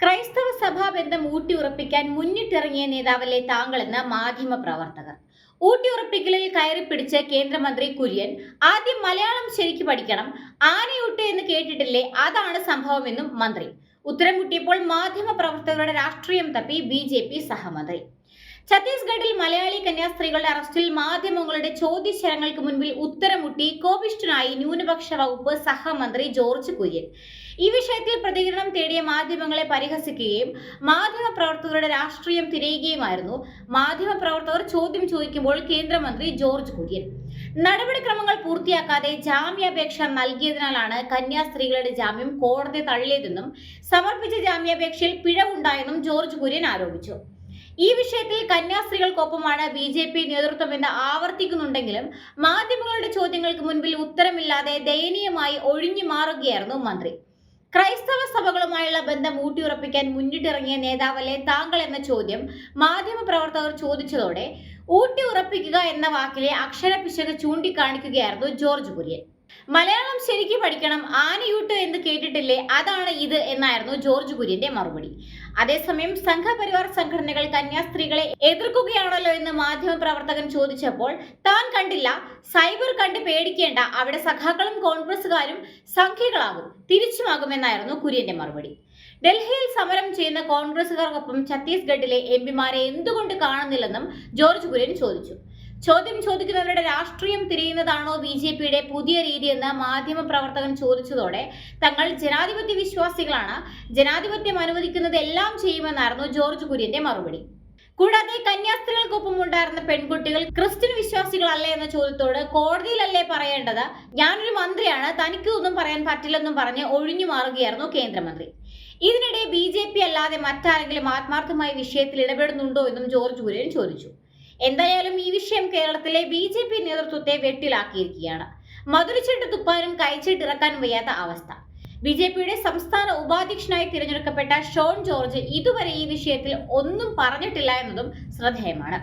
ക്രൈസ്തവ സഭാബന്ധം ഊട്ടിയുറപ്പിക്കാൻ മുന്നിട്ടിറങ്ങിയ നേതാവല്ലേ താങ്കളെന്ന് മാധ്യമപ്രവർത്തകർ. ഊട്ടിയുറപ്പിക്കലിൽ കയറിപ്പിടിച്ച് കേന്ദ്രമന്ത്രി കുര്യൻ ആദ്യം മലയാളം ശരിക്ക് പഠിക്കണം, ആനയൂട്ട് എന്ന് കേട്ടിട്ടില്ലേ, അതാണ് സംഭവമെന്നും മന്ത്രി. ഉത്തരം മുട്ടിയപ്പോൾ മാധ്യമപ്രവർത്തകരുടെ രാഷ്ട്രീയം തപ്പി BJP സഹമന്ത്രി. ഛത്തീസ്ഗഡിൽ മലയാളി കന്യാസ്ത്രീകളുടെ അറസ്റ്റിൽ മാധ്യമങ്ങളുടെ ചോദ്യശരങ്ങൾക്ക് മുൻപിൽ ഉത്തരമുട്ടി കോപിഷ്ഠനായി ന്യൂനപക്ഷ വകുപ്പ് സഹമന്ത്രി ജോർജ് കുര്യൻ. ഈ വിഷയത്തിൽ പ്രതികരണം തേടിയ മാധ്യമങ്ങളെ പരിഹസിക്കുകയും മാധ്യമപ്രവർത്തകരുടെ രാഷ്ട്രീയം തിരയുകയുമായിരുന്നു. മാധ്യമപ്രവർത്തകർ ചോദ്യം ചോദിക്കുമ്പോൾ കേന്ദ്രമന്ത്രി ജോർജ് കുര്യൻ നടപടിക്രമങ്ങൾ പൂർത്തിയാക്കാതെ ജാമ്യാപേക്ഷ നൽകിയതിനാലാണ് കന്യാസ്ത്രീകളുടെ ജാമ്യം കോടതി തള്ളിയതെന്നും സമർപ്പിച്ച ജാമ്യാപേക്ഷയിൽ പിഴവുണ്ടായെന്നും ജോർജ് കുര്യൻ ആരോപിച്ചു. ഈ വിഷയത്തിൽ കന്യാസ്ത്രീകൾക്കൊപ്പമാണ് BJP നേതൃത്വമെന്ന് ആവർത്തിക്കുന്നുണ്ടെങ്കിലും മാധ്യമങ്ങളുടെ ചോദ്യങ്ങൾക്ക് മുൻപിൽ ഉത്തരമില്ലാതെ ദയനീയമായി ഒഴിഞ്ഞു മാറുകയായിരുന്നു മന്ത്രി. ക്രൈസ്തവ സഭകളുമായുള്ള ബന്ധം ഊട്ടിയുറപ്പിക്കാൻ മുന്നിട്ടിറങ്ങിയ നേതാവല്ലേ താങ്കൾ എന്ന ചോദ്യം മാധ്യമപ്രവർത്തകർ ചോദിച്ചതോടെ ഊട്ടിയുറപ്പിക്കുക എന്ന വാക്കിലെ അക്ഷരപിശക് ചൂണ്ടിക്കാണിക്കുകയായിരുന്നു ജോർജ് കുര്യൻ. മലയാളം ശരിക്ക് പഠിക്കണം, ആനയൂട്ട് എന്ന് കേട്ടിട്ടില്ലേ, അതാണ് ഇത് എന്നായിരുന്നു ജോർജ് കുര്യന്റെ മറുപടി. അതേസമയം സംഘപരിവാർ സംഘടനകൾ കന്യാസ്ത്രീകളെ എതിർക്കുകയാണല്ലോ എന്ന് മാധ്യമപ്രവർത്തകൻ ചോദിച്ചപ്പോൾ താൻ കണ്ടില്ല, സൈബർ കണ്ട് പേടിക്കേണ്ട, അവിടെ സഖാക്കളും കോൺഗ്രസുകാരും സംഖ്യകളാകും, തിരിച്ചുമാകുമെന്നായിരുന്നു കുര്യന്റെ മറുപടി. ഡൽഹിയിൽ സമരം ചെയ്യുന്ന കോൺഗ്രസുകാർക്കൊപ്പം ഛത്തീസ്ഗഡിലെ MPമാരെ എന്തുകൊണ്ട് കാണുന്നില്ലെന്നും ജോർജ് കുര്യൻ ചോദിച്ചു. ചോദ്യം ചോദിക്കുന്നവരുടെ രാഷ്ട്രീയം തിരയുന്നതാണോ BJPയുടെ പുതിയ രീതിയെന്ന് മാധ്യമപ്രവർത്തകൻ ചോദിച്ചതോടെ തങ്ങൾ ജനാധിപത്യ വിശ്വാസികളാണ്, ജനാധിപത്യം അനുവദിക്കുന്നത് എല്ലാം ചെയ്യുമെന്നായിരുന്നു ജോർജ് കുര്യന്റെ മറുപടി. കൂടാതെ കന്യാസ്ത്രീകൾക്കൊപ്പം ഉണ്ടായിരുന്ന പെൺകുട്ടികൾ ക്രിസ്ത്യൻ വിശ്വാസികളല്ലേ എന്ന ചോദ്യത്തോട് കോടതിയിലല്ലേ പറയേണ്ടത്, ഞാനൊരു മന്ത്രിയാണ്, തനിക്ക് ഒന്നും പറയാൻ പറ്റില്ലെന്നും പറഞ്ഞ് ഒഴിഞ്ഞു മാറുകയായിരുന്നു കേന്ദ്രമന്ത്രി. ഇതിനിടെ BJP അല്ലാതെ മറ്റാരെങ്കിലും ആത്മാർത്ഥമായി വിഷയത്തിൽ ഇടപെടുന്നുണ്ടോ എന്നും ജോർജ് കുര്യൻ ചോദിച്ചു. എന്തായാലും ഈ വിഷയം കേരളത്തിലെ BJP നേതൃത്വത്തെ വെട്ടിലാക്കിയിരിക്കുകയാണ്. മധുരച്ചീട്ട് തുപ്പാനും കൈച്ചീട്ടിറക്കാനും വയ്യാത്ത അവസ്ഥ. BJPയുടെ സംസ്ഥാന ഉപാധ്യക്ഷനായി തിരഞ്ഞെടുക്കപ്പെട്ട ഷോൺ ജോർജ് ഇതുവരെ ഈ വിഷയത്തിൽ ഒന്നും പറഞ്ഞിട്ടില്ല എന്നതും ശ്രദ്ധേയമാണ്.